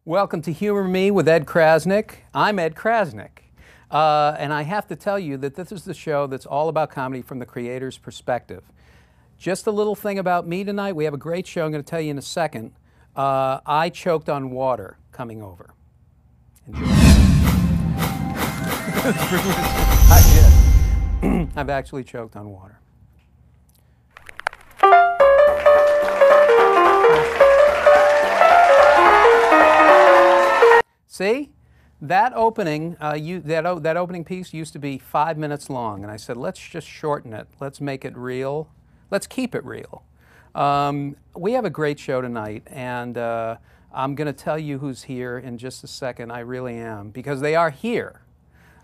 Welcome to Humor Me with Ed Crasnick. I'm Ed Crasnick. And I have to tell you that this is the show that's all about comedy from the creator's perspective. Just a little thing about me tonight. We have a great show I'm going to tell you in a second. I choked on water coming over. Enjoy. I did. I've actually choked on water. See, that opening, that opening piece used to be 5 minutes long, and I said, let's just shorten it. Let's make it real. Let's keep it real. We have a great show tonight, and I'm going to tell you who's here in just a second. I really am, because they are here.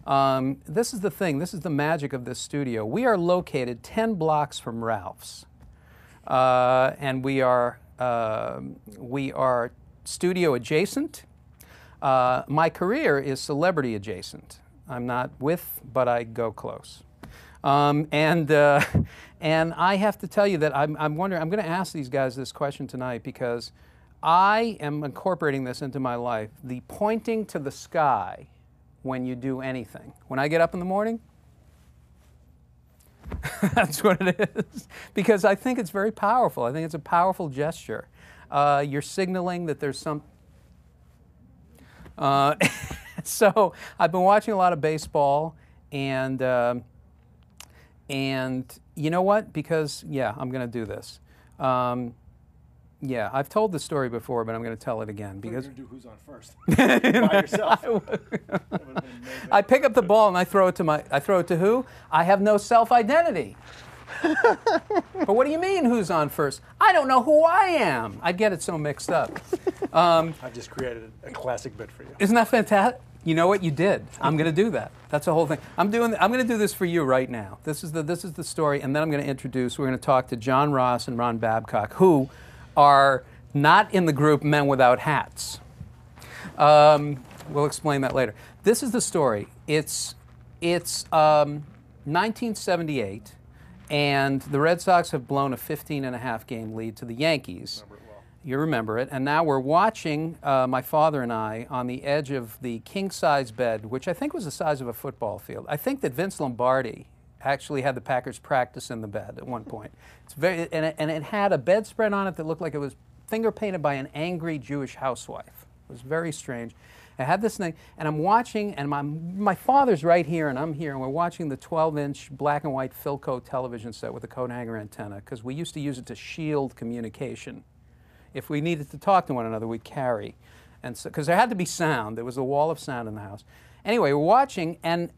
This is the thing. This is the magic of this studio. We are located 10 blocks from Ralph's, and we are studio adjacent. My career is celebrity adjacent. I'm not with, but I go close. And I have to tell you that I'm wondering, I'm going to ask these guys this question tonight because I am incorporating this into my life. The pointing to the sky when you do anything. When I get up in the morning, that's what it is. Because I think it's very powerful. I think it's a powerful gesture. You're signaling that there's some... So I've been watching a lot of baseball, and you know what? Because I'm going to do this. Yeah, I've told the story before, but I'm going to tell it again because you're going to do who's on first by yourself. I pick up the ball and I throw it to who? I have no self-identity. But what do you mean, who's on first? I don't know who I am. I get it so mixed up. I've just created a classic bit for you. Isn't that fantastic? You know what? You did. I'm going to do that. That's the whole thing. I'm going to do this for you right now. This is the story, and then I'm going to introduce. We're going to talk to John Ross and Ron Babcock, who are not in the group Men Without Hats. We'll explain that later. This is the story. It's 1978. And the Red Sox have blown a 15.5 game lead to the Yankees. Remember it well. You remember it. And now we're watching, my father and I, on the edge of the king-size bed, which I think was the size of a football field. I think that Vince Lombardi actually had the Packers practice in the bed at one point. It's and it had a bedspread on it that looked like it was finger-painted by an angry Jewish housewife. It was very strange. I had this thing, and I'm watching, and my father's right here, and I'm here, and we're watching the 12-inch black and white Philco television set with a coat hanger antenna, because we used to use it to shield communication. If we needed to talk to one another, we'd carry. And so, because there had to be sound. There was a wall of sound in the house. Anyway, we're watching, and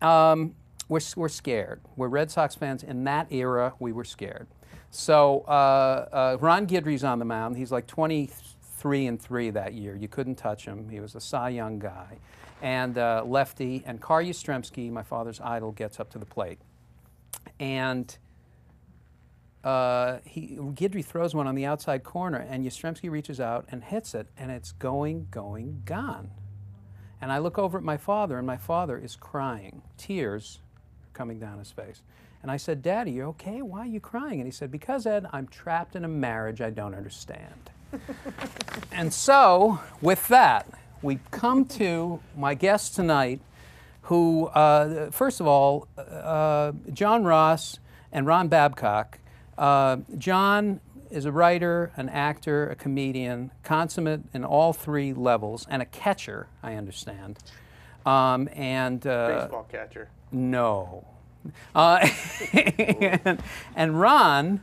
we're scared. We're Red Sox fans. In that era, we were scared. So Ron Guidry's on the mound. He's like 23-3 that year. You couldn't touch him. He was a Cy Young guy. And lefty, and Carl Yastrzemski, my father's idol, gets up to the plate. And Guidry throws one on the outside corner, and Yastrzemski reaches out and hits it, and it's going, gone. And I look over at my father, and my father is crying. Tears are coming down his face. And I said, "Daddy, you okay? Why are you crying?" And he said, "Because, Ed, I'm trapped in a marriage I don't understand." And so, with that, we come to my guest tonight, who, first of all, John Ross and Ron Babcock. John is a writer, an actor, a comedian, consummate in all three levels, and a catcher, I understand. Baseball catcher. No. And Ron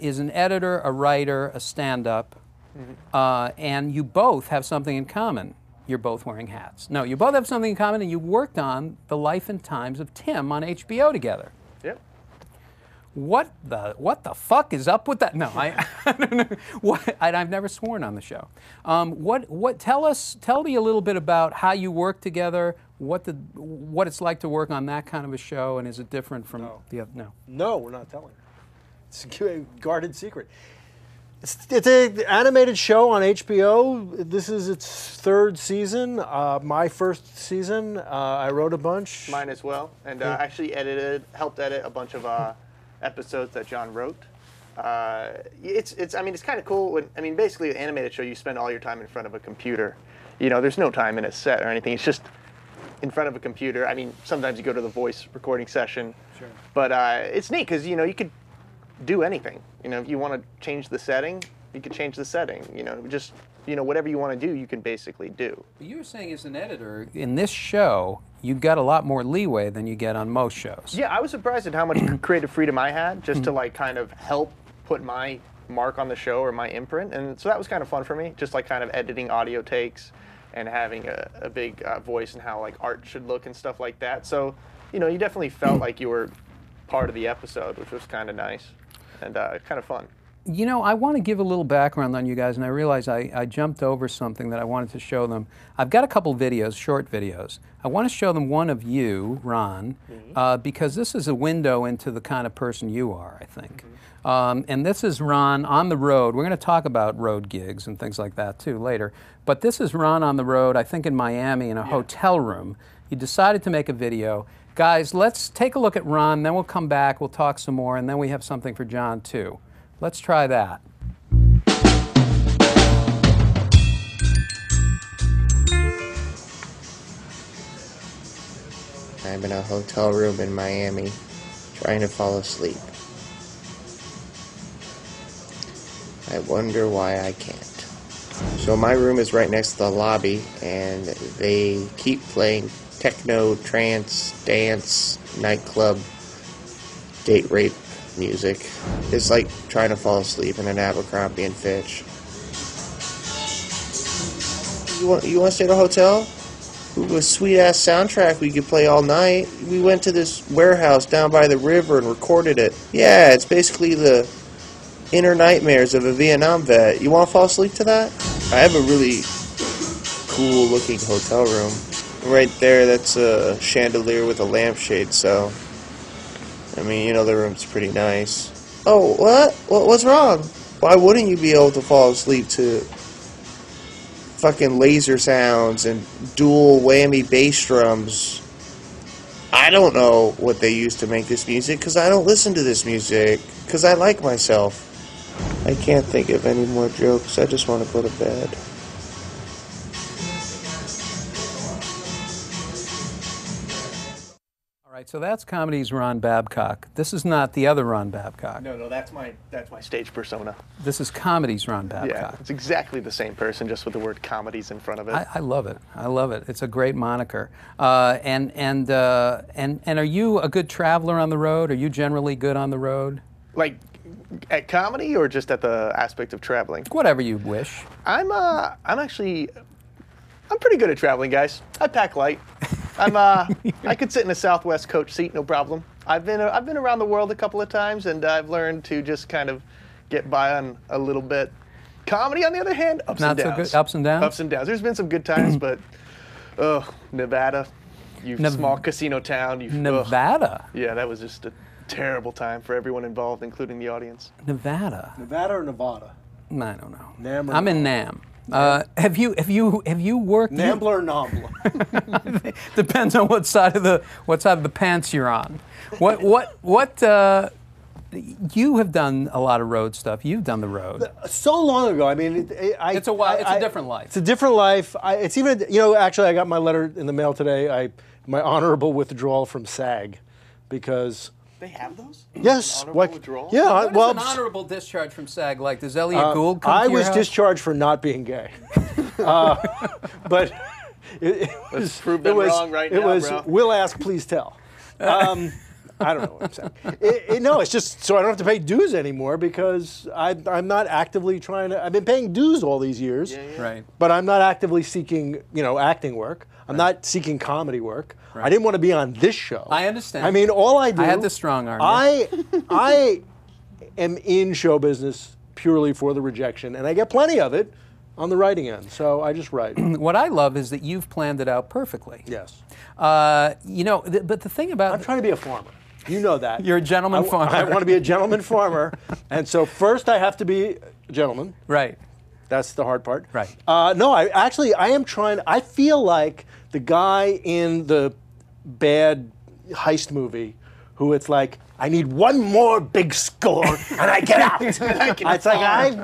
is an editor, a writer, a stand-up. And you both have something in common. You're both wearing hats. No, you both have something in common, and you worked on The Life and Times of Tim on HBO together. Yep. What the fuck is up with that? No, I don't know. I've never sworn on the show. Tell me a little bit about how you work together. What it's like to work on that kind of a show, and is it different from the other? No. No, we're not telling. It's a guarded secret. It's an animated show on HBO. This is its third season. My first season, I wrote a bunch. Mine as well, and actually helped edit a bunch of episodes that John wrote. It's kind of cool. Basically, an animated show, you spend all your time in front of a computer, You know, there's no time in a set or anything. It's just in front of a computer. I mean, sometimes you go to the voice recording session. Sure. But it's neat because, you know, you could do anything. You know, if you want to change the setting, you could change the setting. You know, just, you know, whatever you want to do, you can basically do. But you were saying as an editor, in this show, you got a lot more leeway than you get on most shows. Yeah, I was surprised at how much creative freedom I had just to like kind of help put my mark on the show or my imprint. And so that was kind of fun for me, just like kind of editing audio takes and having a big voice and how like art should look and stuff like that. So, you know, you definitely felt like you were part of the episode, which was kind of nice and kind of fun. You know, I want to give a little background on you guys, and I realize I jumped over something that I wanted to show them. I've got a couple videos, short videos. I want to show them one of you, Ron, because this is a window into the kind of person you are, I think. And this is Ron on the road. We're going to talk about road gigs and things like that, too, later. But this is Ron on the road, I think in Miami, in a hotel room. He decided to make a video. Guys, let's take a look at Ron, then we'll come back, we'll talk some more, and then we have something for John, too. Let's try that. I'm in a hotel room in Miami, trying to fall asleep. I wonder why I can't. So my room is right next to the lobby, and they keep playing techno, trance, dance, nightclub, date rape music. It's like trying to fall asleep in an Abercrombie and Fitch. You want to stay at a hotel? A sweet-ass soundtrack we could play all night. We went to this warehouse down by the river and recorded it. Yeah, it's basically the inner nightmares of a Vietnam vet. You want to fall asleep to that? I have a really cool-looking hotel room. Right there, that's a chandelier with a lampshade, so... I mean, you know, the room's pretty nice. Oh, what? What's wrong? Why wouldn't you be able to fall asleep to fucking laser sounds and dual whammy bass drums? I don't know what they use to make this music, because I don't listen to this music, because I like myself. I can't think of any more jokes. I just want to go to bed. So that's Comedy's Ron Babcock. This is not the other Ron Babcock. No, that's my stage persona. This is Comedy's Ron Babcock. Yeah, it's exactly the same person, just with the word comedies in front of it. I love it. I love it. It's a great moniker. And are you a good traveler on the road? Are you generally good on the road? Like at comedy or just at the aspect of traveling? Whatever you wish. I'm pretty good at traveling, guys. I pack light. I could sit in a Southwest coach seat, no problem. I've been around the world a couple of times, and I've learned to just kind of get by on a little bit. Comedy, on the other hand, ups and downs. Not so good. Ups and downs. Ups and downs. There's been some good times, but Nevada, small casino town. Nevada. Yeah, that was just a terrible time for everyone involved, including the audience. Nevada. Nevada or Nevada? I don't know. Nam or I'm in Nam. Have you worked? Nambla or Nambla? Depends on what side of the pants you're on. You have done a lot of road stuff. You've done the road. So long ago. I mean, it's a different life. It's a different life. It's even, you know, actually, I got my letter in the mail today. My honorable withdrawal from SAG, because. They have those? Yes. Honorable withdrawal? Yeah. What is an honorable discharge from SAG like? Does Elliot Gould come to your house? I was discharged for not being gay. But let's prove them wrong right now, bro. Will ask, please tell. I don't know what I'm saying. No, it's just so I don't have to pay dues anymore, because I'm not actively trying to. I've been paying dues all these years, Right? But I'm not actively seeking, acting work. I'm not seeking comedy work. Right. I didn't want to be on this show. I understand. I mean, all I do. I had the strong arm. I am in show business purely for the rejection, and I get plenty of it on the writing end. So I just write. What I love is that you've planned it out perfectly. Yes. But the thing about I'm trying to be a farmer. You know that. You're a gentleman farmer. I want to be a gentleman farmer, and so first I have to be a gentleman. Right. That's the hard part. Right. No, I am trying. I feel like the guy in the bad heist movie who it's like, I need one more big score and I get out. It's like,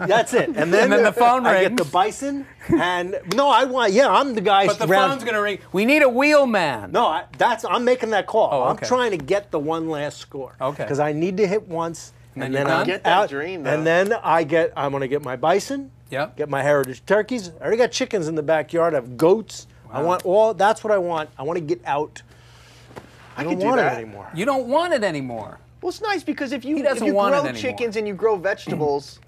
that's it. And then the phone I rings. get the bison, and no, I'm the guy. But the phone's going to ring. We need a wheelman. No, I'm making that call. Oh, I'm okay. trying to get the one last score. Okay. Because I need to hit once, and then you're I'm done? Get that out. dream, though. And then I'm going to get my bison. Yep. Get my heritage turkeys. I already got chickens in the backyard. I have goats. I want all. That's what I want. I want to get out. I don't could do want it that. anymore. You don't want it anymore. Well, it's nice because if you doesn't want it grow anymore. chickens and you grow vegetables,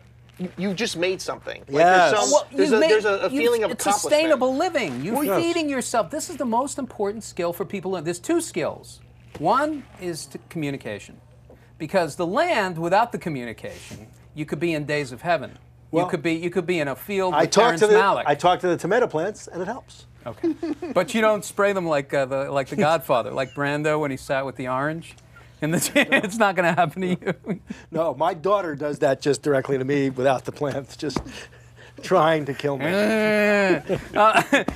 you just made something. Like, Yes. there's a feeling of it's accomplishment. sustainable living. You're Yes. feeding yourself. This is the most important skill for people. There's two skills. One is communication, because the land without the communication, you could be in days of heaven. Well, you could be in a field I with talk Terrence to Malick. I talk to the tomato plants, and it helps. Okay, but you don't spray them like the Godfather, like Brando when he sat with the orange. And it's not going to happen to you. No, my daughter does that just directly to me without the plants, just trying to kill me.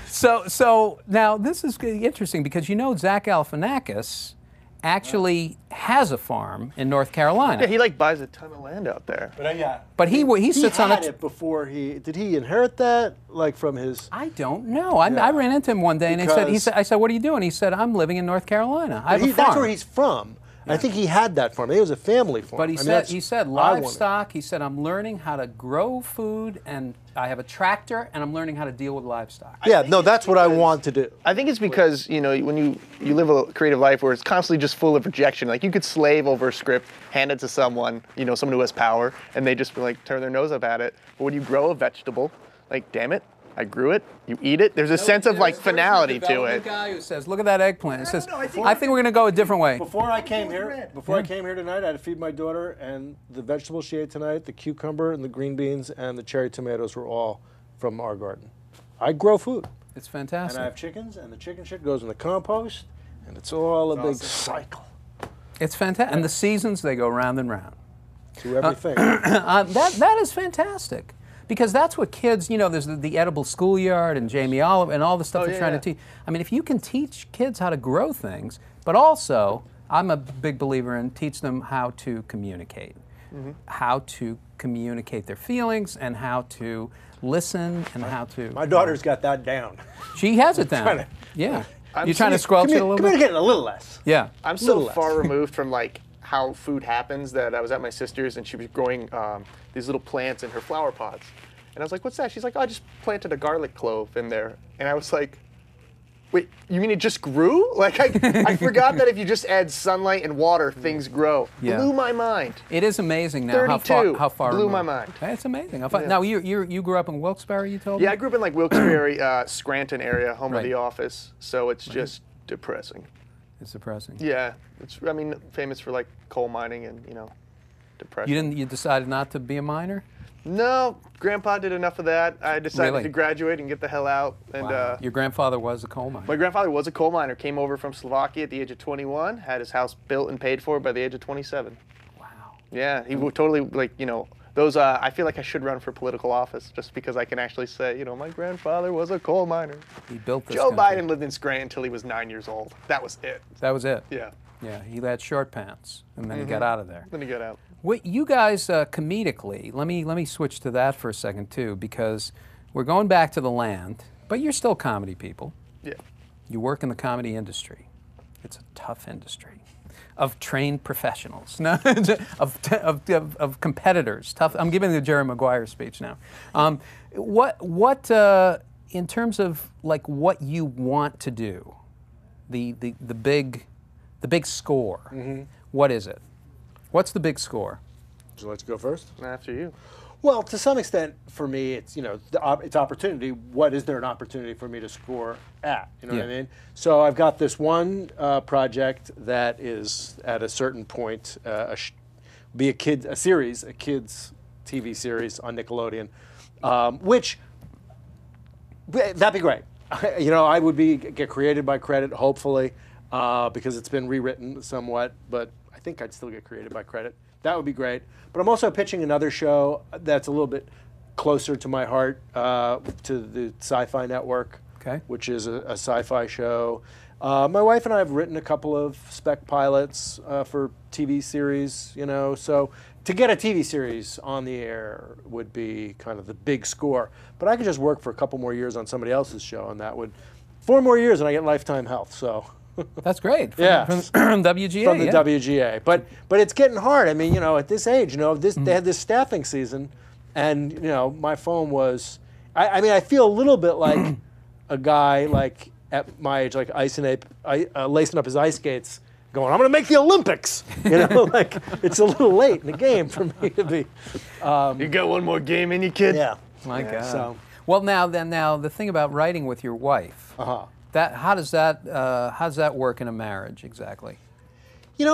So now this is interesting because Zach Galifianakis actually has a farm in North Carolina. Yeah, he like buys a ton of land out there. But he sits on had a. it before did he inherit that like from his? I don't know. I ran into him one day and I said, "What are you doing?" He said, "I'm living in North Carolina. I have a farm." That's where he's from. I think he had that farm. It was a family farm. But he said I wanted. livestock. He said, I'm learning how to grow food, and I have a tractor, and I'm learning how to deal with livestock. Yeah, no, that's what I want to do. I think it's because, when you live a creative life where it's constantly just full of rejection. Like you could slave over a script, hand it to someone, someone who has power, and they just like turn their nose up at it. But when you grow a vegetable, like, damn it, I grew it, you eat it, there's a sense of like finality to it. Guy who says, look at that eggplant. It says, know, I I think we're going to go a different way. Before I came here tonight, I had to feed my daughter, and the vegetables she ate tonight, the cucumber and the green beans and the cherry tomatoes were all from our garden. I grow food. It's fantastic. And I have chickens, and the chicken shit goes in the compost, and it's all a big cycle. It's fantastic. And the seasons, they go round and round. To everything. That is fantastic. Because that's what kids, there's the Edible Schoolyard and Jamie Oliver and all the stuff they're trying to teach. I mean, if you can teach kids how to grow things, but also, I'm a big believer in teach them how to communicate. How to communicate their feelings and how to listen and how to... My daughter's got that down. She has it down. Yeah. You're trying to squelch it a little bit? Communicate a little less. Yeah. I'm so far removed from like how food happens that I was at my sister's and she was growing these little plants in her flower pots. And I was like, what's that? She's like, oh, I just planted a garlic clove in there. And I was like, wait, you mean it just grew? Like, I forgot that if you just add sunlight and water, things grow. Yeah. Blew my mind. It is amazing now 32. how far Blew my removed. mind. It's amazing. Now, you grew up in Wilkes-Barre, you told me? Yeah, I grew up in like Wilkes-Barre, Scranton area, home of the office. So it's just depressing. It's depressing. Yeah, famous for like coal mining and, depression. You decided not to be a miner? No, Grandpa did enough of that. I decided Really? to graduate and get the hell out. And Your grandfather was a coal miner. my grandfather was a coal miner. Came over from Slovakia at the age of 21. Had his house built and paid for by the age of 27. Wow. Yeah, he would totally those. I feel like I should run for political office just because I can actually say, my grandfather was a coal miner. He built this Joe country. Biden lived in Scranton until he was 9 years old. That was it. That was it. Yeah. Yeah, he had short pants, and then he got out of there. Then he got out. What you guys comedically? Let me switch to that for a second too, because we're going back to the land, but you're still comedy people. Yeah. You work in the comedy industry. It's a tough industry of trained professionals, no, of competitors. Tough. I'm giving the Jerry Maguire speech now. What in terms of like what you want to do, the big score. What is it? What's the big score? Would you like to go first? After you. Well, to some extent, for me, it's it's opportunity. What is there an opportunity for me to score at? You know what I mean? So I've got this one project that is at a certain point a kids TV series on Nickelodeon, which that'd be great. I would get created by credit, hopefully, because it's been rewritten somewhat, but I think I'd still get created by credit. That would be great. But I'm also pitching another show that's a little bit closer to my heart, to the Sci-Fi Network, which is a sci-fi show. My wife and I have written a couple of spec pilots for TV series, so to get a TV series on the air would be kind of the big score. But I could just work for a couple more years on somebody else's show, and that would 4 more years, and I get lifetime health. So That's great. From WGA. From the WGA. But it's getting hard. I mean, at this age, they had this staffing season, and my phone was. I feel a little bit like a guy like at my age, like lacing up his ice skates, going, "I'm going to make the Olympics." Like it's a little late in the game for me to be. You got one more game in you, kid? Yeah. My God. So. Well, now the thing about writing with your wife. How does that work in a marriage exactly?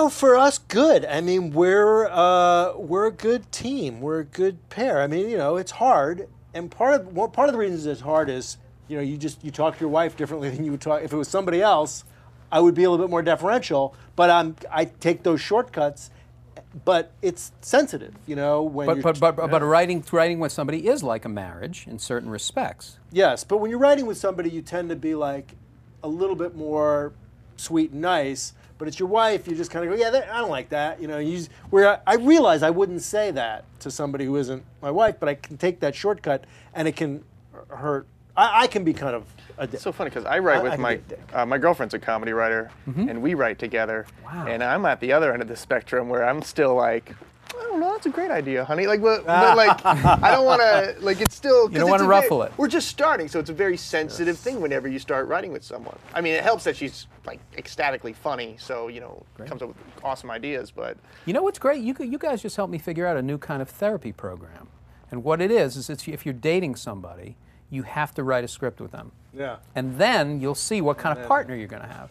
For us, good. I mean, we're a good team. We're a good pair. I mean, it's hard, and part of the reasons it's hard is you talk to your wife differently than you would talk if it was somebody else. I would be a little bit more deferential, but I take those shortcuts. But it's sensitive, when But writing with somebody is like a marriage in certain respects. Yes, but when you're writing with somebody, you tend to be like a little bit more sweet and nice. But it's your wife, you just kind of go, yeah, I don't like that. Where I realize I wouldn't say that to somebody who isn't my wife, but I can take that shortcut, and it can hurt. I can be kind of. It's so funny because I write with my girlfriend's a comedy writer, and we write together. Wow. And I'm at the other end of the spectrum where I'm still like, I don't know, that's a great idea, honey. Like, but like, I don't want to. Like, it's still. You don't want to ruffle it. We're just starting, so it's a very sensitive thing whenever you start writing with someone. I mean, it helps that she's like ecstatically funny, so comes up with awesome ideas. But what's great? You guys just helped me figure out a new kind of therapy program, and what it is if you're dating somebody, you have to write a script with them. Yeah. And then you'll see what kind of partner you're going to have.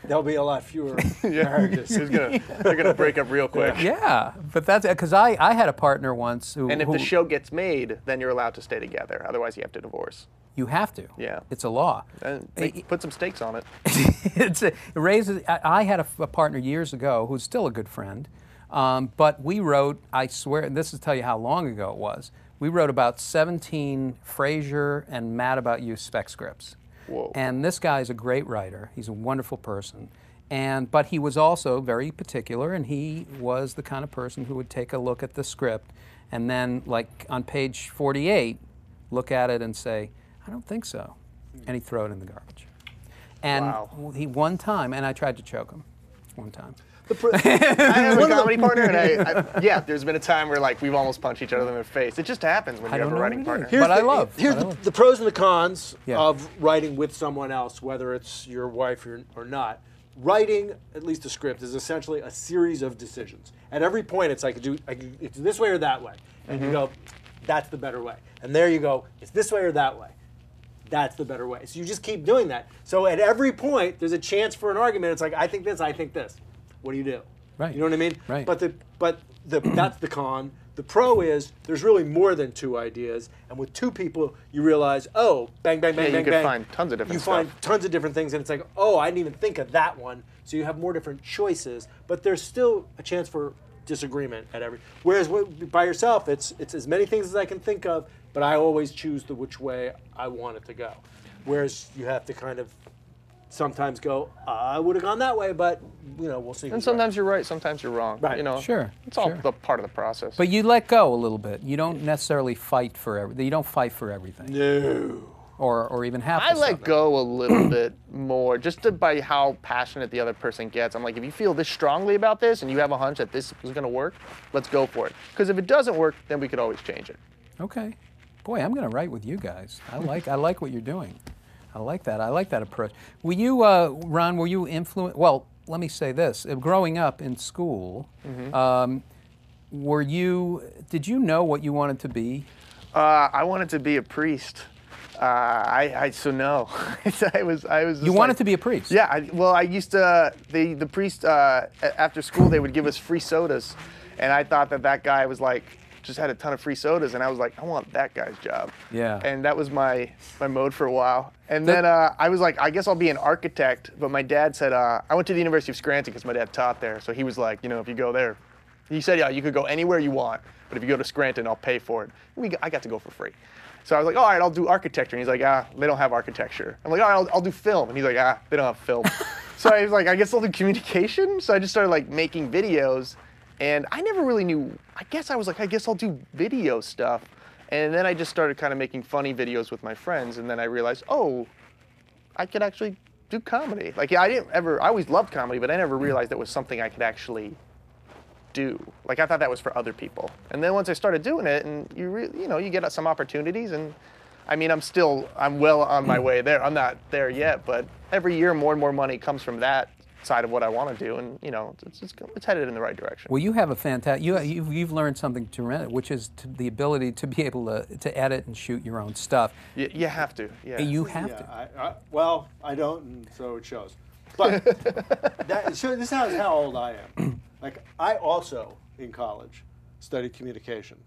There'll be a lot fewer marriages. They're gonna break up real quick. Yeah, but that's because I had a partner once who. And if the show gets made, then you're allowed to stay together. Otherwise, you have to divorce. You have to. Yeah. It's a law. And put some stakes on it. It raises. I had a partner years ago who's still a good friend, but we wrote. I swear, and this is to tell you how long ago it was. We wrote about 17 Frasier and Mad About You spec scripts. Whoa. And this guy's a great writer. He's a wonderful person. But he was also very particular, and he was the kind of person who would take a look at the script and then, like on page 48, look at it and say, I don't think so. And he'd throw it in the garbage. And one time, and I tried to choke him one time. I have a comedy partner, and there's been a time where like we've almost punched each other in the face. It just happens when you have a writing partner. Here's the pros and the cons of writing with someone else, whether it's your wife or not. Writing, at least a script, is essentially a series of decisions. At every point, it's like it's this way or that way, and you go, that's the better way. And there you go, it's this way or that way. That's the better way. So you just keep doing that. So at every point, there's a chance for an argument. It's like, I think this, I think this. What do you do? Right. You know what I mean? Right. But that's the con. The pro is there's really more than two ideas, and with two people, you realize, oh, bang, bang, bang, bang, bang. You can find tons of different stuff. You find tons of different things, and it's like, oh, I didn't even think of that one. So you have more different choices, but there's still a chance for disagreement at every. Whereas by yourself, it's as many things as I can think of, but I always choose which way I want it to go. Whereas you have to kind of sometimes go, I would have gone that way, but we'll see. And sometimes you're right, sometimes you're wrong. Right. Sure. It's all part of the process. But you let go a little bit. You don't necessarily fight for everything. You don't fight for everything. No. Or even half. I let go a little bit more, just by how passionate the other person gets. I'm like, if you feel this strongly about this and you have a hunch that this is going to work, let's go for it. Because if it doesn't work, then we could always change it. Okay. Boy, I'm going to write with you guys. I like what you're doing. I like that. I like that approach. Were you, Ron, were you influenced? Well, let me say this. Growing up in school, did you know what you wanted to be? I wanted to be a priest. No. I was. You wanted to be a priest? Yeah. I used to. The priest after school they would give us free sodas, and I thought that guy was like just had a ton of free sodas, and I was like, I want that guy's job. Yeah. And that was my mode for a while. And then I was like, I guess I'll be an architect. But my dad said I went to the University of Scranton because my dad taught there. So he was like, if you go there, He said, yeah, you could go anywhere you want, but if you go to Scranton, I'll pay for it. I got to go for free. So I was like, all right, I'll do architecture. And he's like, they don't have architecture. I'm like, all right, I'll do film. And he's like, they don't have film. So I was like, I guess I'll do communication. So I just started like making videos, and I never really knew. I guess I'll do video stuff. And then I just started kind of making funny videos with my friends, and then I realized, oh, I could actually do comedy. Like, yeah, I always loved comedy, but I never realized that was something I could actually do. Like, I thought that was for other people. And then once I started doing it, and you get some opportunities, and I mean, I'm well on my way there. I'm not there yet, but every year more and more money comes from that side of what I want to do, and it's headed in the right direction. Well, you have a fantastic. You've learned something tremendous, which is the ability to be able to edit and shoot your own stuff. You have to. Yeah. You have to. Well, I don't, and so it shows. But this is how old I am. Like, I also in college studied communication,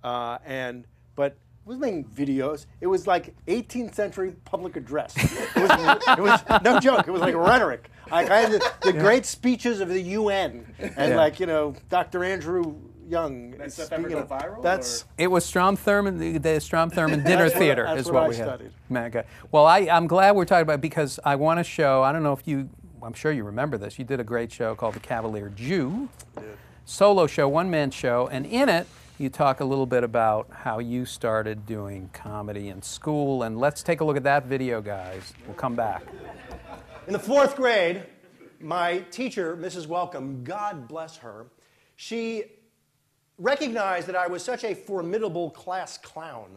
but I was making videos. It was like 18th century public address. It was no joke. It was like rhetoric. Like, I had the great speeches of the UN, and Dr. Andrew Young. That stuff ever go viral? It was Strom Thurmond, the Strom Thurmond Dinner Theater that's is what what I we studied. had. Mega. Well, I'm glad we're talking about it, because I want to show. I don't know if I'm sure you remember this. You did a great show called The Cavalier Jew. Solo show, one-man show, and in it, you talk a little bit about how you started doing comedy in school, and let's take a look at that video, guys. We'll come back. In the 4th grade, my teacher, Mrs. Welcome, God bless her, she recognized that I was such a formidable class clown.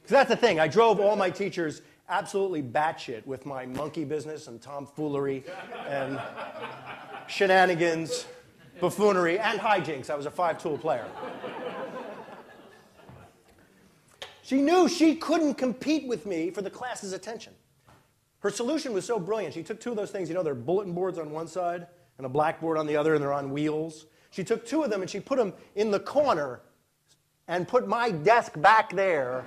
Because that's the thing, I drove all my teachers absolutely batshit with my monkey business and tomfoolery and shenanigans, buffoonery, and hijinks. I was a 5-tool player. She knew she couldn't compete with me for the class's attention. Her solution was so brilliant. She took 2 of those things, there are bulletin boards on one side and a blackboard on the other, and they're on wheels. She took 2 of them and she put them in the corner and put my desk back there,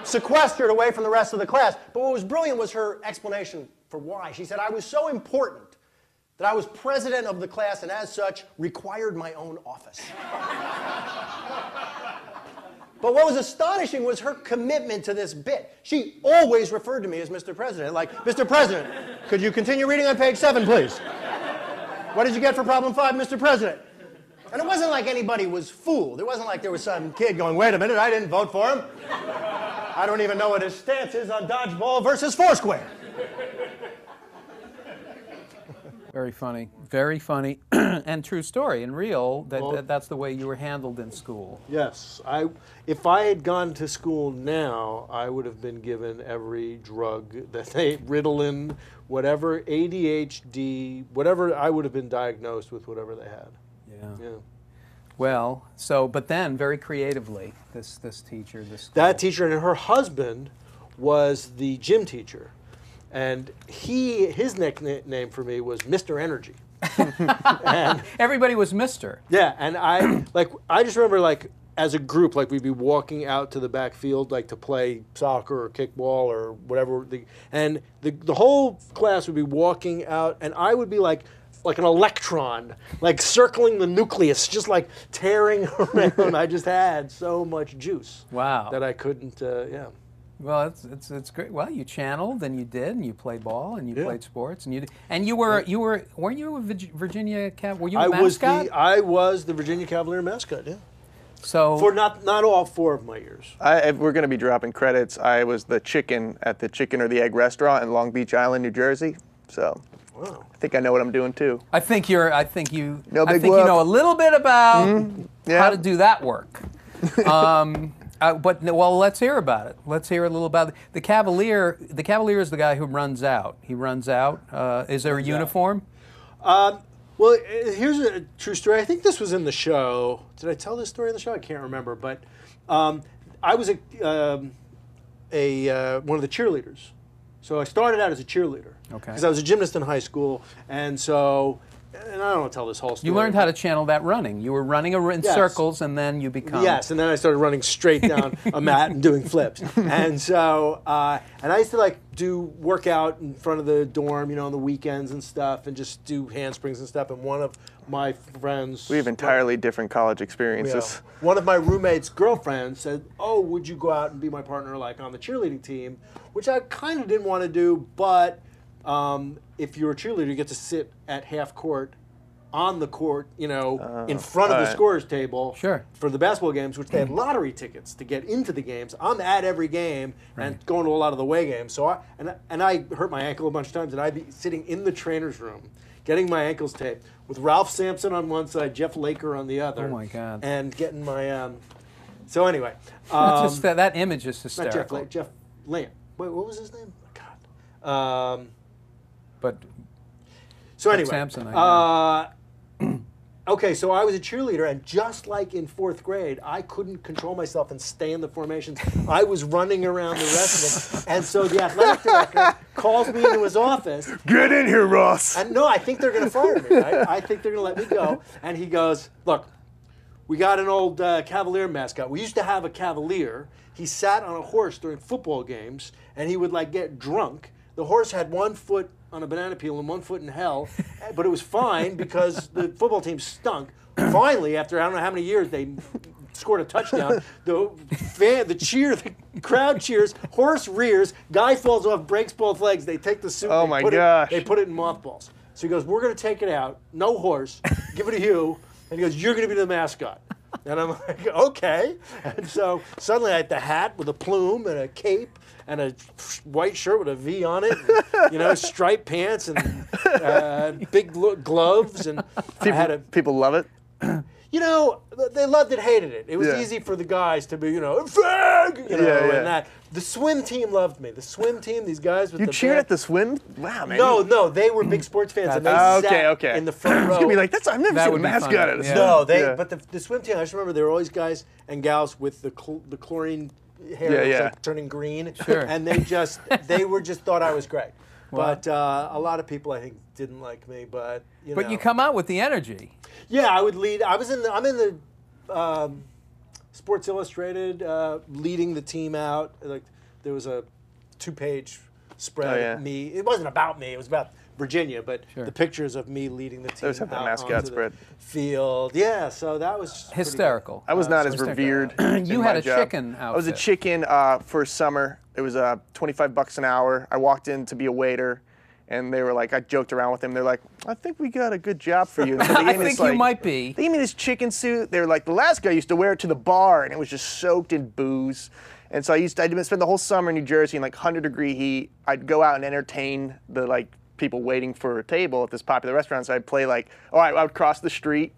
sequestered away from the rest of the class. But what was brilliant was her explanation for why. She said, I was so important that I was president of the class and as such required my own office. But what was astonishing was her commitment to this bit. She always referred to me as Mr. President, like, Mr. President, could you continue reading on page 7, please? What did you get for problem 5, Mr. President? And it wasn't like anybody was fooled. It wasn't like there was some kid going, wait a minute, I didn't vote for him. I don't even know what his stance is on dodgeball versus Foursquare. Very funny, and true story, and real, that's the way you were handled in school. Yes. If I had gone to school now, I would have been given every drug that Ritalin, whatever, ADHD, whatever, I would have been diagnosed with whatever they had. Yeah. Well, but then, very creatively, this teacher, That teacher, and her husband was the gym teacher. And his nickname for me was Mr. Energy. And everybody was Mr. Yeah, and I just remember, as a group, we'd be walking out to the backfield, to play soccer or kickball or whatever, and the whole class would be walking out, and I would be like an electron, circling the nucleus, just tearing around. I just had so much juice. Wow. That I couldn't, Well, it's great. Well, you channeled and you did, and you played ball and you played sports and you weren't you a Virginia Cavalier? Were you a mascot? I was the Virginia Cavalier mascot. Yeah. So for not all 4 of my years. If we're going to be dropping credits, I was the chicken at the Chicken or the Egg restaurant in Long Beach Island, New Jersey. So. Wow. I think I know what I'm doing too. I think you know a little bit about how to do that work. Well, let's hear about it. Let's hear a little about it. The Cavalier. The Cavalier is the guy who runs out. He runs out. Is there a uniform? Well, here's a true story. I think this was in the show. Did I tell this story in the show? I can't remember. But I was one of the cheerleaders. So I started out as a cheerleader. Okay. Because I was a gymnast in high school, and I don't want to tell this whole story. You learned how to channel that running. You were running in circles, and then you become... Yes, and then I started running straight down a mat and doing flips. And so, and I used to do workout in front of the dorm, on the weekends and stuff, and just do handsprings and stuff. And one of my friends. We have entirely different college experiences. Yeah. One of my roommate's girlfriends said, "Oh, would you go out and be my partner, like on the cheerleading team?" Which I kind of didn't want to do, but if you're a cheerleader, you get to sit at half court, on the court, in front of the scorer's table for the basketball games, which they had lottery tickets to get into the games. I'm at every game and going to a lot of the away games. So I hurt my ankle a bunch of times, and I'd be sitting in the trainer's room, getting my ankles taped with Ralph Sampson on one side, Jeff Laker on the other. Oh my God! And getting my so anyway, that image is hysterical. Not Jeff Lamb. Wait, what was his name? Oh, God. But so anyway, Sampson, okay, so I was a cheerleader, and just like in 4th grade, I couldn't control myself and stay in the formations. I was running around the rest of them, and so the athletic director calls me into his office. Get in here, Ross. And no, I think they're going to fire me. Right? I think they're going to let me go. And he goes, "Look, we got an old Cavalier mascot. We used to have a Cavalier. He sat on a horse during football games, and he would get drunk. The horse had one foot on a banana peel and one foot in hell, but it was fine because the football team stunk. Finally, after I don't know how many years, they scored a touchdown. The crowd cheers, horse rears, guy falls off, breaks both legs. They take the suit. Oh my gosh! They put it in mothballs. So he goes, "We're going to take it out. No horse. Give it to you." And he goes, "You're going to be the mascot." And I'm like, "Okay." And so suddenly I had the hat with a plume and a cape and a white shirt with a V on it, and, striped pants and big gloves, and people love it. They loved it, hated it. It was easy for the guys to be, fag, and that. The swim team loved me. The swim team, these guys with you cheered at the swim? Wow, man. No, they were big sports fans, and they sat in the front row. You'd be like, I've never seen a mascot at a swim. No, but the swim team, I just remember there were always guys and gals with the chlorine hair was turning green, and they were just thought I was great. Wow. But a lot of people I think didn't like me. But But you come out with the energy. Yeah, I would lead. I'm in the Sports Illustrated, leading the team out. Like there was a 2-page spread of me. It wasn't about me. It was about Virginia, but the pictures of me leading the team. Those have that mascot spread. Field, yeah. So that was hysterical. I was not as revered. You had a chicken outfit. I was a chicken for summer. It was $25 an hour. I walked in to be a waiter, and they were like, I joked around with them. They're like, "I think we got a good job for you." So I think you might be. They gave me this chicken suit. They were like, the last guy used to wear it to the bar, and it was just soaked in booze. And so I'd spend the whole summer in New Jersey in 100-degree heat. I'd go out and entertain the people waiting for a table at this popular restaurant. So I'd play I would cross the street,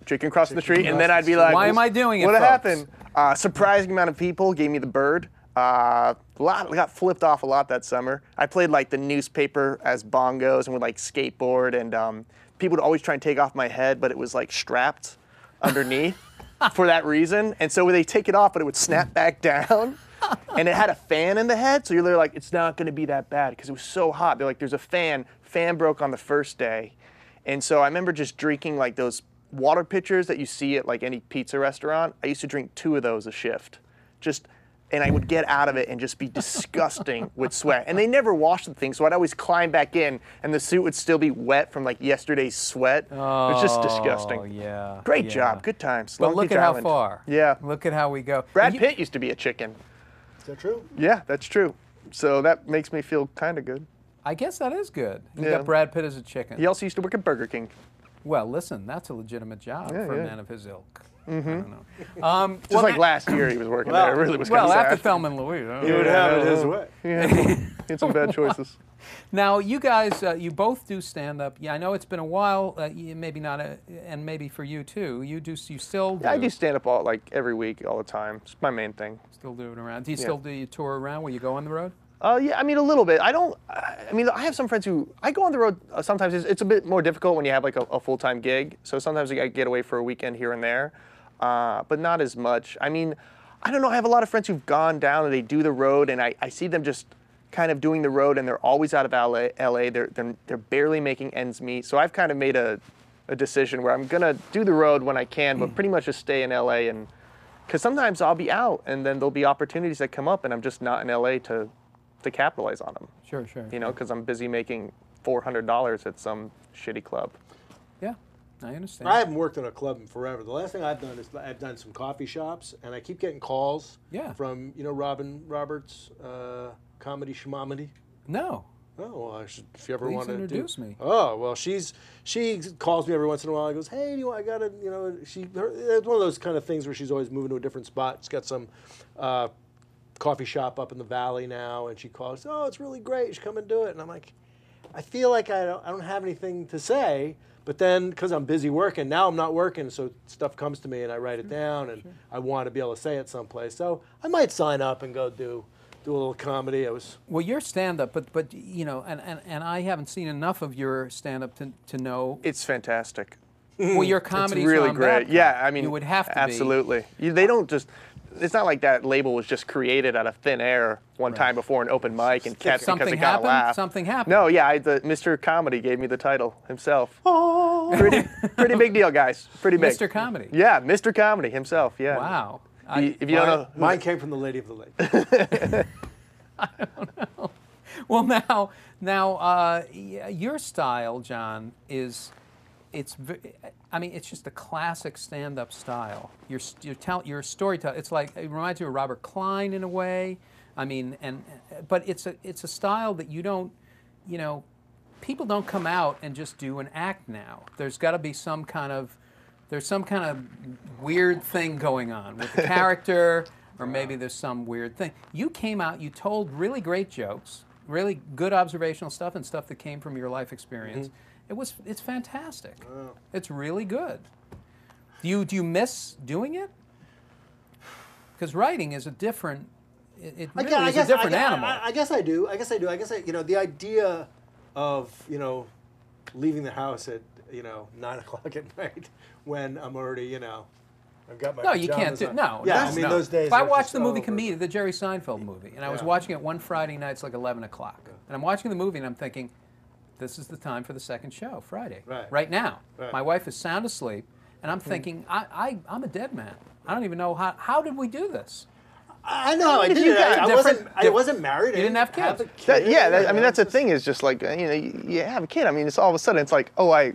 chicken cross the street, and then I'd be like, "Why am I doing it? What happened?" Surprising amount of people gave me the bird. Got flipped off a lot that summer. I played the newspaper as bongos and would skateboard, and people would always try and take off my head, but it was strapped underneath for that reason. And so they take it off, but it would snap back down. And it had a fan in the head, so you're like, it's not going to be that bad because it was so hot. They're like, there's a fan. Fan broke on the first day. And so I remember just drinking those water pitchers that you see at any pizza restaurant. I used to drink 2 of those a shift. And I would get out of it and just be disgusting with sweat. And they never washed the thing, so I'd always climb back in, and the suit would still be wet from yesterday's sweat. It was just disgusting. Oh, yeah. Great job. Good times. But look at how far. Yeah. Look at how we go. Brad Pitt used to be a chicken. Is that true? Yeah, that's true. So that makes me feel kind of good. I guess that is good. You got Brad Pitt as a chicken. He also used to work at Burger King. Well, listen, that's a legitimate job for a man of his ilk. Mm-hmm. I don't know. Just last year he was working there. It really was kind of sad. After Thelma and Louise. He would have it his way. Yeah, he had some bad choices. Now, you guys, you both do stand-up. Yeah, I know it's been a while, maybe not, and maybe for you too. You still do. Yeah, I do stand-up every week, all the time. It's my main thing. Still do it around. Do you still do you tour around where you go on the road? Yeah, a little bit. I have some friends who, I go on the road sometimes. It's a bit more difficult when you have a full-time gig. So sometimes I get away for a weekend here and there, but not as much. I don't know, I have a lot of friends who've gone down and they do the road, and I see them just kind of doing the road, and they're always out of LA. They're barely making ends meet. So I've kind of made a decision where I'm gonna do the road when I can, but pretty much just stay in LA, and because sometimes I'll be out and then there'll be opportunities that come up and I'm just not in LA to capitalize on them. Sure. Because I'm busy making $400 at some shitty club. Yeah. I understand. I haven't worked in a club in forever. The last thing I've done is I've done some coffee shops, and I keep getting calls from, Robin Roberts, Comedy Shmamedy. No. Oh, well, if you ever Please want to introduce me. Oh, well, she calls me every once in a while. I goes, hey, I got to, it's one of those kind of things where she's always moving to a different spot. She's got some coffee shop up in the valley now, and she calls, oh, it's really great. You should come and do it. And I'm like, I feel like I don't have anything to say. But then, because I'm busy working, now I'm not working, so stuff comes to me and I write it down, and I want to be able to say it someplace. So I might sign up and go do a little comedy. Well, your stand-up, but and I haven't seen enough of your stand-up to know. It's fantastic. Well, your comedy It's really great. Yeah, I mean, you would have to absolutely. They don't just. It's not like that label was just created out of thin air one time before an open mic and kept because it got a laugh. Something happened. No, yeah, Mr. Comedy gave me the title himself. Oh. Pretty big deal, guys. Pretty big. Mr. Comedy. Yeah, Mr. Comedy himself. Yeah. Wow. If you don't know, mine came from the Lady of the Lake. I don't know. Well, now, your style, John, it's just a classic stand-up style. Your storytelling. It's like it reminds you of Robert Klein in a way. I mean, but it's a style that you don't, people don't come out and just do an act now. There's got to be some kind of weird thing going on with the character, or maybe there's some weird thing. You came out, you told really great jokes, really good observational stuff, and stuff that came from your life experience. Mm-hmm. It's fantastic. Wow. It's really good. Do you miss doing it? Because writing is a different. It really is a different animal. I guess I do. The idea of leaving the house at 9 o'clock at night when I'm already I've got my you can't do. No, yeah, no. those days. If I watched the movie Comedian, the Jerry Seinfeld movie, and I was watching it one Friday night, it's like 11 o'clock, and I'm watching the movie and I'm thinking, this is the time for the second show, Friday, right now. Right. My wife is sound asleep, and I'm thinking, I'm a dead man. I don't even know how did we do this. I know how I did it. I wasn't married. You didn't have kids. That's the thing is just like, you have a kid. I mean, it's all of a sudden, it's like, oh, I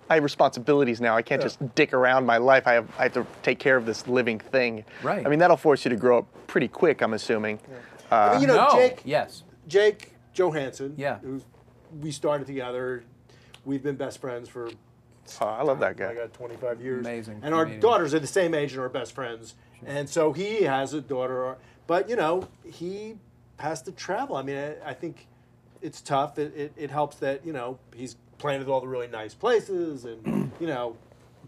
have responsibilities now. I can't just dick around my life. I have to take care of this living thing. Right. I mean, that'll force you to grow up pretty quick, I'm assuming. Yeah. Jake Johansson, who we started together. We've been best friends for... I love that guy. I got 25 years. Amazing. And our daughters are the same age and are best friends. Sure. And so he has a daughter, but he has to travel. I mean, I think it's tough. It helps that, he's playing at all the really nice places and,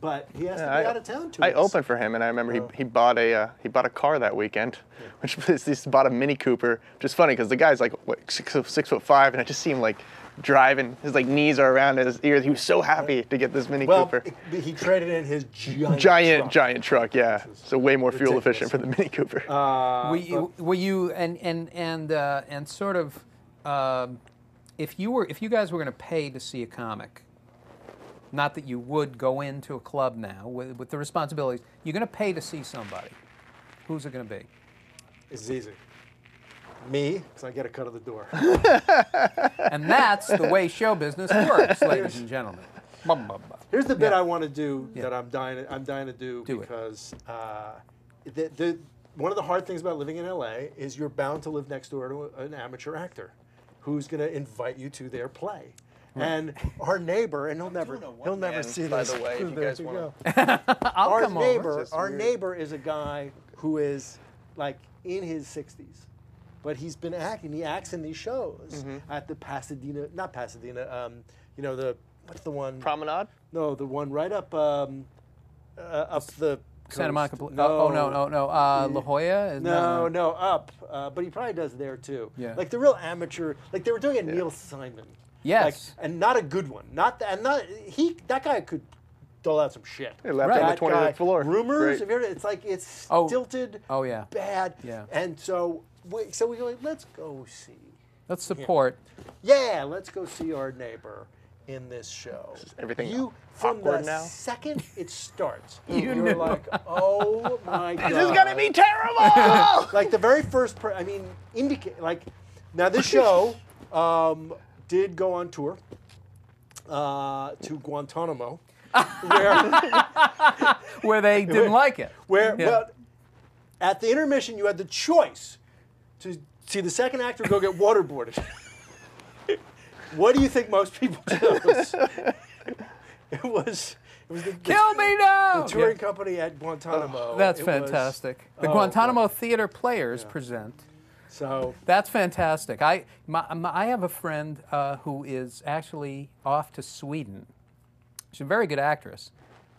but he has to be out of town too. I opened for him, and I remember he bought a car that weekend, which was he bought a Mini Cooper, which is funny because the guy's like 6'5", and I just see him like driving. His like knees are around his ears. He was so happy to get this Mini Cooper. He traded in his giant truck. Yeah, so way more fuel efficient for the Mini Cooper. Were you and sort of if you guys were going to pay to see a comic, not that you would go into a club now with the responsibilities, you're going to pay to see somebody. Who's it going to be? It's easy. Me, because I get a cut of the door. And that's the way show business works, ladies and gentlemen. Here's the bit I want to do that I'm dying to do because one of the hard things about living in LA is you're bound to live next door to an amateur actor who's going to invite you to their play. Right. And our neighbor, and he'll never see this. By the way, if you guys want Our neighbor is a guy who is like in his 60s. But he's been acting. He acts in these shows at the what's the one? Promenade? No, the one right up up the Santa Monica. No. No. La Jolla? No, up. But he probably does there too. Yeah. Like the real amateur. Like they were doing a Neil Simon. Yes. And not a good one. That guy could dole out some shit. He left on the 25th floor. Rumors. Have you heard it? It's like it's stilted. Oh yeah. Bad. Yeah. And so we go like, let's go see. Let's support. Yeah, let's go see our neighbor in this show. Everything from the now? second it starts, you're like, oh my god, this is gonna be terrible. Like the very first, now this show did go on tour to Guantanamo. Where they didn't like it. Well, at the intermission, you had the choice to see the second act or go get waterboarded. What do you think most people chose? It was the Kill me now! the touring company at Guantanamo. That's It was- fantastic. The oh, Guantanamo Theater Players present. So That's fantastic. I have a friend who is actually off to Sweden. She's a very good actress.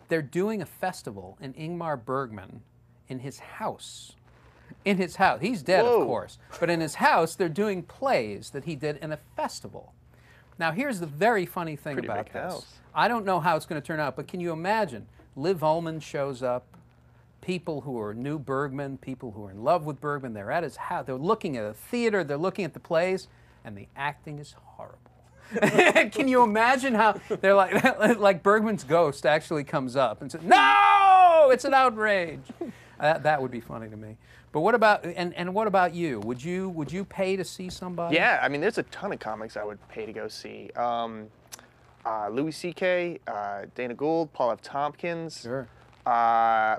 They're doing a festival in Ingmar Bergman in his house. In his house. He's dead, Whoa. of course. But in his house, they're doing plays that he did in a festival. Now, here's the very funny thing Pretty about big this. house. I don't know how it's going to turn out, but can you imagine? Liv Ullmann shows up, people who are new Bergman, people who are in love with Bergman, they're at his house, they're looking at a theater, they're looking at the plays, and the acting is horrible. Can you imagine how they're like Bergman's ghost actually comes up and says, "No, it's an outrage." That would be funny to me. But what about and what about you? Would you pay to see somebody? Yeah, I mean, there's a ton of comics I would pay to go see. Louis C.K., Dana Gould, Paul F. Tompkins, Sure.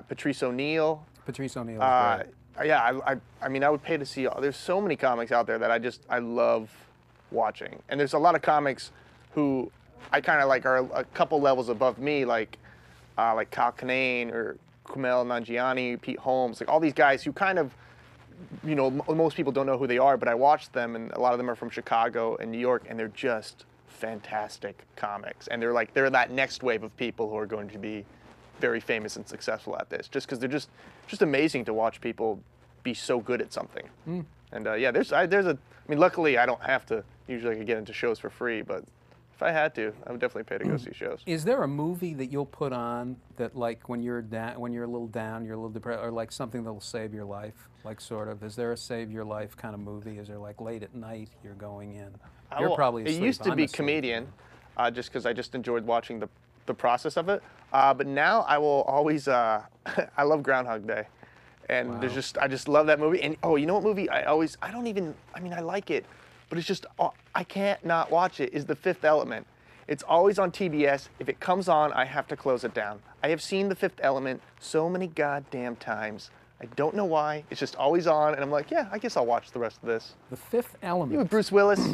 Patrice O'Neill. Patrice O'Neill is great. Yeah, I mean, I would pay to see. There's so many comics out there that I love watching, and there's a lot of comics who I kind of like are a couple levels above me, like Kyle Kinane or Kumail Nanjiani, Pete Holmes, like all these guys who kind of, you know, most people don't know who they are, but I watch them, and a lot of them are from Chicago and New York, and they're just fantastic comics, and they're that next wave of people who are going to be very famous and successful at this, just because they're just amazing to watch people be so good at something. And yeah, there's a. I mean, luckily I don't have to. Usually I could get into shows for free, but if I had to, I would definitely pay to go see shows. Is there a movie that you'll put on that, like, when you're down, when you're a little down, you're a little depressed, or like something that'll save your life? Like, sort of, is there a save your life kind of movie? Is there like late at night you're going in? You're probably asleep. It used to I'm be asleep. Comedian, just because I just enjoyed watching the process of it. But now I will always. I love Groundhog Day, and I just love that movie. And oh, you know what movie I like it, but it's just I can't not watch it. Is The Fifth Element. It's always on TBS. If it comes on, I have to close it down. I have seen The Fifth Element so many goddamn times. I don't know why. It's just always on, and I'm like, yeah, I guess I'll watch the rest of this. The Fifth Element. You with Bruce Willis?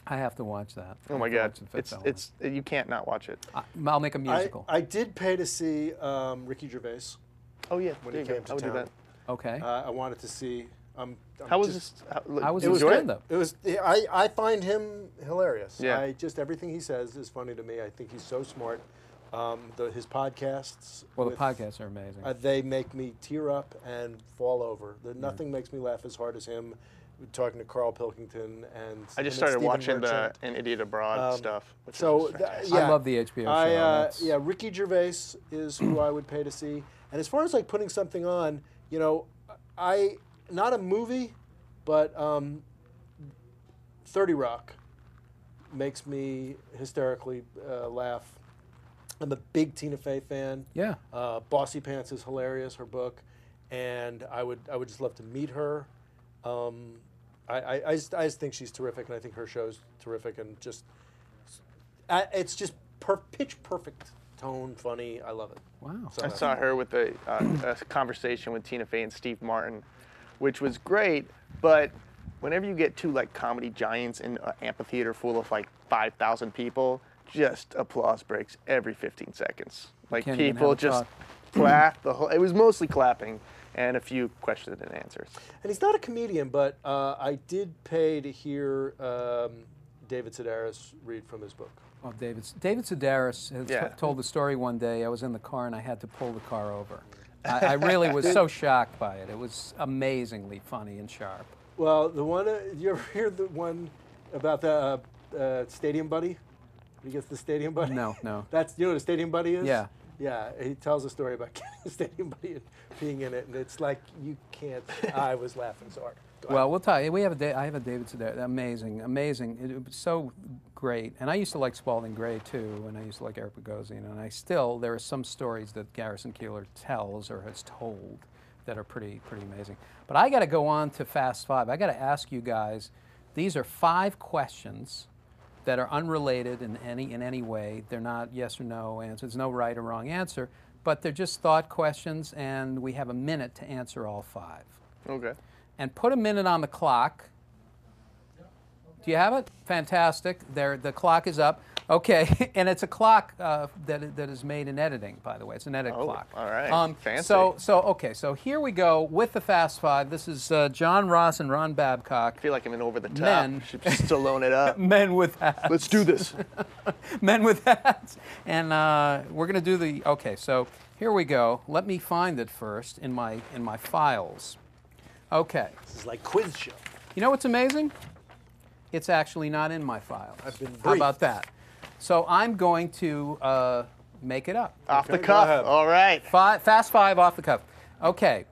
I have to watch that. Oh my God, it's you can't not watch it. I'll make a musical. I did pay to see Ricky Gervais Oh yeah, when there he you came go. to I would do town. that. Okay. I wanted to see. How was this? How was you his enjoy it? stand-up? It was. I find him hilarious. Yeah. Everything he says is funny to me. I think he's so smart. His podcasts. Well, the podcasts are amazing. They make me tear up and fall over. Nothing makes me laugh as hard as him. Talking to Carl Pilkington and I just him and started Stephen watching Merchant. An Idiot Abroad stuff. Which So is fantastic. yeah, I love the HBO show. yeah, Ricky Gervais is who I would pay to see. And as far as like putting something on, you know, not a movie, but 30 Rock makes me hysterically laugh. I'm a big Tina Fey fan. Yeah. Bossy Pants is hilarious, her book, and I would just love to meet her. I just think she's terrific, and I think her show's terrific, and just it's just pitch perfect tone, funny. I love it. Wow. So I saw her with a conversation with Tina Fey and Steve Martin, which was great. But whenever you get two like comedy giants in an amphitheater full of like 5,000 people, just applause breaks every 15 seconds. Like can't even people have a just talk. clap the whole. It was mostly clapping and a few questions and answers. And he's not a comedian, but I did pay to hear David Sedaris read from his book. Oh, David Sedaris has Yeah. told the story one day. I was in the car and I had to pull the car over. I really was so shocked by it. It was amazingly funny and sharp. Well, the one you ever hear the one about the Stadium Buddy? He gets the Stadium Buddy. No. That's what a Stadium Buddy is. Yeah. Yeah, he tells a story about getting a Stadium Buddy and being in it, and it's like you can't. I was laughing so hard. Well, we'll tell you. I have a David Sedaris. Amazing. It was so great. And I used to like Spalding Gray too, and I used to like Eric Bogosian. And there are some stories that Garrison Keillor tells or has told that are pretty amazing. But I got to go on to Fast Five. I got to ask you guys. These are 5 questions that are unrelated in any way. They're not yes or no answers, no right or wrong answer, but they're just thought questions, and we have a minute to answer all 5. Okay. And put a minute on the clock. Do you have it? Fantastic. There, the clock is up. Okay, and it's a clock that is made in editing, by the way. It's an edit clock. All right. Fancy. So here we go with the Fast Five. This is John Ross and Ron Babcock. I feel like I'm in Over the Top. Men. Should still loan it up. Men with hats. Let's do this. Men with hats. And we're going to do the. Okay, so here we go. Let me find it first in my files. Okay. This is like quiz show. You know what's amazing? It's actually not in my files. I've been How briefed. about that? So I'm going to make it up. Off the go cuff. ahead. All right. Fast 5 off the cuff. Okay.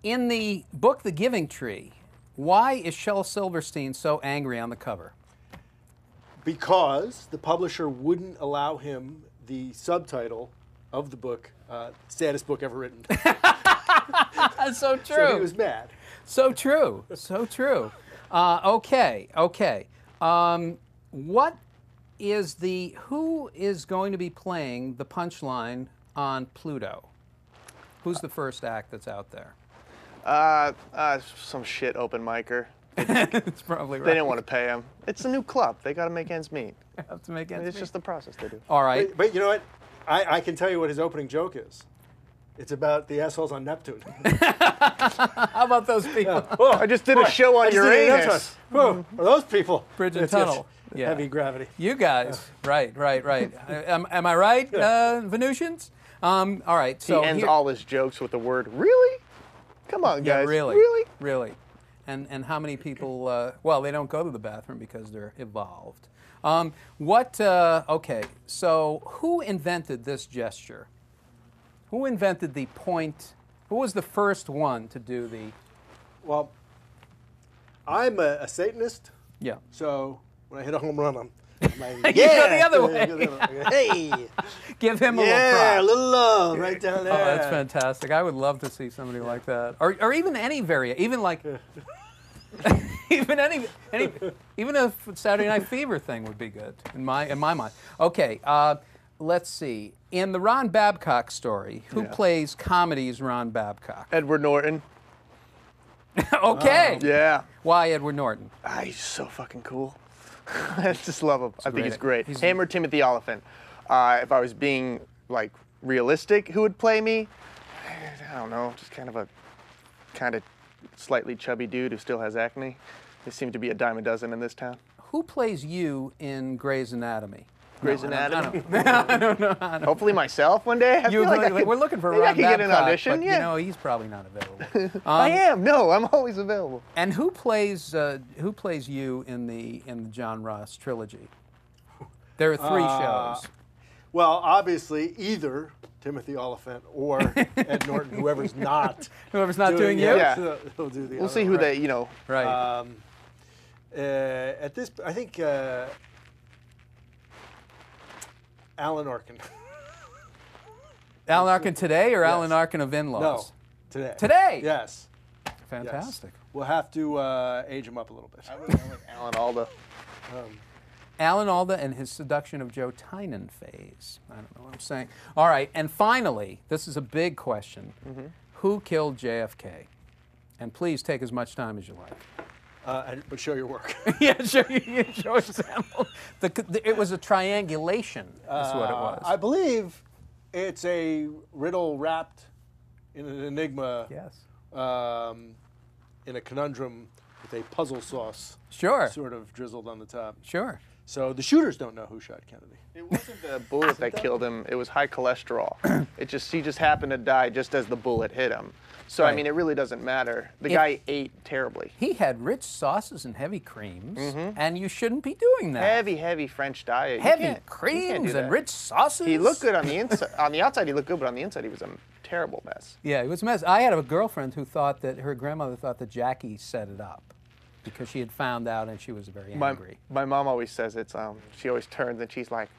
In the book The Giving Tree, why is Shel Silverstein so angry on the cover? Because the publisher wouldn't allow him the subtitle of the book, saddest book ever written. That's so true. So he was mad. So true. So true. Okay. Who is going to be playing the punchline on Pluto? Who's the first act that's out there? Some shit open micer. It's probably right. They didn't want to pay him. It's a new club. They got to make ends meet. have to make ends It's meet. just the process they do. All right. But you know what? I can tell you what his opening joke is. It's about the assholes on Neptune. How about those people? Oh, I just did a show on I just did an Uranus. announcement. Whoa, are those people? Bridge and It's tunnel. Yeah. Heavy gravity. You guys. Right. Am I right, Venusians? All right. He So ends here- all his jokes with the word, really? Come on, Yeah, guys. really. Really? Really. And how many people, well, they don't go to the bathroom because they're evolved. Okay, so who invented this gesture? Who invented the point? Who was the first one to do the, Well, I'm a Satanist, yeah. so when I hit a home run, I'm like, You go the other way. Hey, Give him a little yeah, prop. a little love right down there. Oh, that's fantastic. I would love to see somebody like that. Or even any variant, even like, even a Saturday Night Fever thing would be good in my mind. Okay, let's see. In the Ron Babcock story, who plays comedy's Ron Babcock? Edward Norton. Okay. Yeah. Why Edward Norton? He's so fucking cool. I just love him. I think he's great. great. Him or Timothy Oliphant. If I was being like realistic, who would play me? I don't know. Just kind of slightly chubby dude who still has acne. There seem to be a dime a dozen in this town. Who plays you in Grey's Anatomy? Grey's Anatomy. I don't know. Hopefully myself one day. I feel like I could- we're looking for maybe Ron I could get an Babcock, audition. but, Yeah. you know, he's probably not available. I am. No, I'm always available. And who plays you in the John Ross trilogy? There are 3 shows. Well, obviously, either Timothy Oliphant or Ed Norton, whoever's not. Whoever's not doing you? it, Yeah. he'll do the We'll other see who one. they, you know. Right. At this, I think Alan Arkin. Alan Arkin today or Yes. Alan Arkin of No, In-Laws? today. Today? Yes. Fantastic. Yes. We'll have to age him up a little bit. I like Alan Alda. Alan Alda and his seduction of Joe Tynan phase. I don't know what I'm saying. All right, and finally, this is a big question. Who killed JFK? And please take as much time as you like. But show your work. Yeah, show example. It was a triangulation, is what it was. I believe it's a riddle wrapped in an enigma. Yes. In a conundrum with a puzzle sauce Sure. sort of drizzled on the top. Sure. So the shooters don't know who shot Kennedy. It wasn't the bullet that killed him. It was high cholesterol. He just happened to die just as the bullet hit him. So Right. I mean, it really doesn't matter. The guy ate terribly. He had rich sauces and heavy creams, and you shouldn't be doing that. Heavy French diet. You Heavy can't do creams that. and rich sauces. He looked good on the inside. On the outside, he looked good, but on the inside, he was a terrible mess. Yeah, it was a mess. I had a girlfriend who thought that her grandmother thought that Jackie set it up because she had found out and she was very angry. My mom always says it's. She always turns and she's like,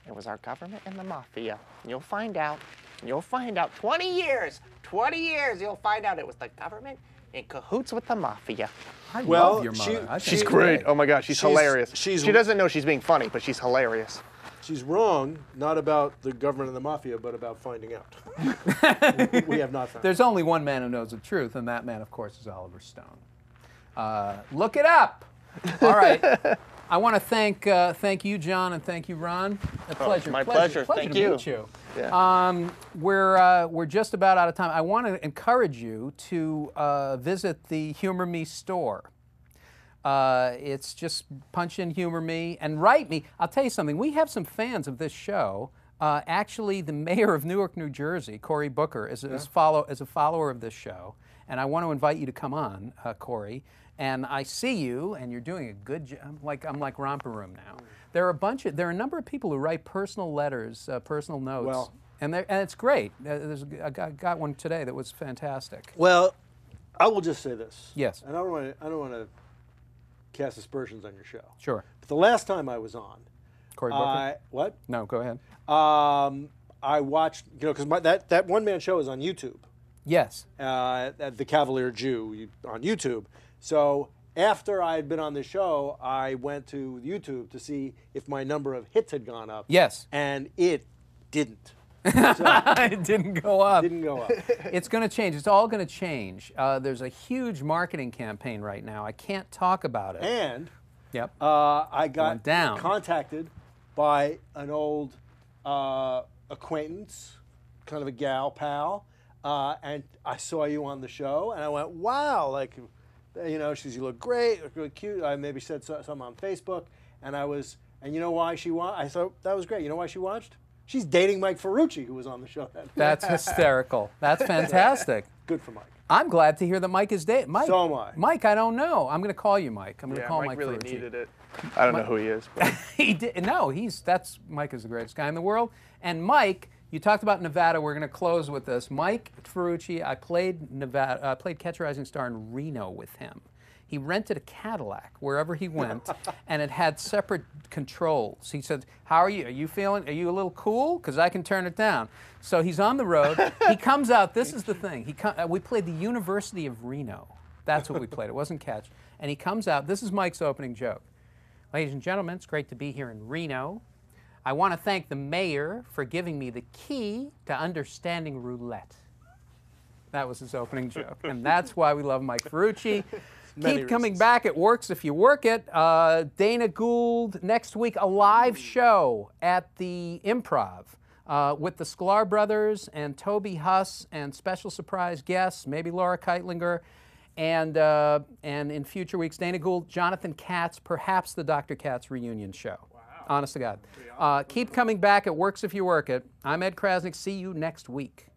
"It was our government and the mafia. You'll find out. You'll find out. 20 years. 20 years. You'll find out it was the government in cahoots with the mafia. I Well, love your mother. I think She's it's great. Oh my God, she's hilarious. she's- she doesn't know she's being funny, but she's hilarious. She's wrong, not about the government and the mafia, but about finding out. We have not found. There's only one man who knows the truth, and that man, of course, is Oliver Stone. Look it up. All right. I want to thank you, John, and thank you, Ron. A pleasure. my pleasure. Pleasure Thank to you. meet you. Yeah. We're just about out of time. I want to encourage you to visit the Humor Me store. It's just punch in Humor Me and write me. I'll tell you something. We have some fans of this show. Actually, the mayor of Newark, New Jersey, Cory Booker, is a follower of this show, and I want to invite you to come on, Cory. And I see you, and you're doing a good job. I'm like Romper Room now. There are a number of people who write personal letters, personal notes, Well, and it's great. I got one today that was fantastic. Well, I will just say this. Yes. And I don't want to cast aspersions on your show. Sure. But the last time I was on, Cory Booker? what? No, go ahead. I watched, because that one-man show is on YouTube. Yes. The Cavalier Jew on YouTube. So after I had been on the show, I went to YouTube to see if my number of hits had gone up. Yes. And it didn't. It didn't go up. Didn't go up. It's going to change. It's all going to change. There's a huge marketing campaign right now. I can't talk about it. And Yep. I got Went down. contacted by an old acquaintance, kind of a gal pal, and I saw you on the show, and I went, wow, she says, you look great, look really cute. I maybe said something on Facebook, and you know why she watched? I thought that was great. You know why she watched? She's dating Mike Ferrucci, who was on the show. That's hysterical. That's fantastic. Good for Mike. I'm glad to hear that Mike is dating. Mike, So am I. Mike, I don't know. I'm going to call you, Mike. I'm going to Yeah, call Mike really Ferrucci. needed it. I don't know who he is, but He did. No, Mike is the greatest guy in the world. And Mike, you talked about Nevada. We're going to close with this. Mike Ferrucci, I played Catch a Rising Star in Reno with him. He rented a Cadillac wherever he went, and it had separate controls. He said, how are you? Are you a little cool? Because I can turn it down. So he's on the road. He comes out. This is the thing. We played the University of Reno. That's what we played. It wasn't Catch. And he comes out. This is Mike's opening joke. Ladies and gentlemen, it's great to be here in Reno. I want to thank the mayor for giving me the key to understanding roulette. That was his opening joke. And that's why we love Mike Ferrucci. Keep coming back. It works if you work it. Dana Gould, next week, a live show at the Improv with the Sklar brothers and Toby Huss and special surprise guests, maybe Laura Keitlinger. And in future weeks, Dana Gould, Jonathan Katz, perhaps the Dr. Katz reunion show. Wow. Honest to God. Keep coming back. It works if you work it. I'm Ed Crasnick. See you next week.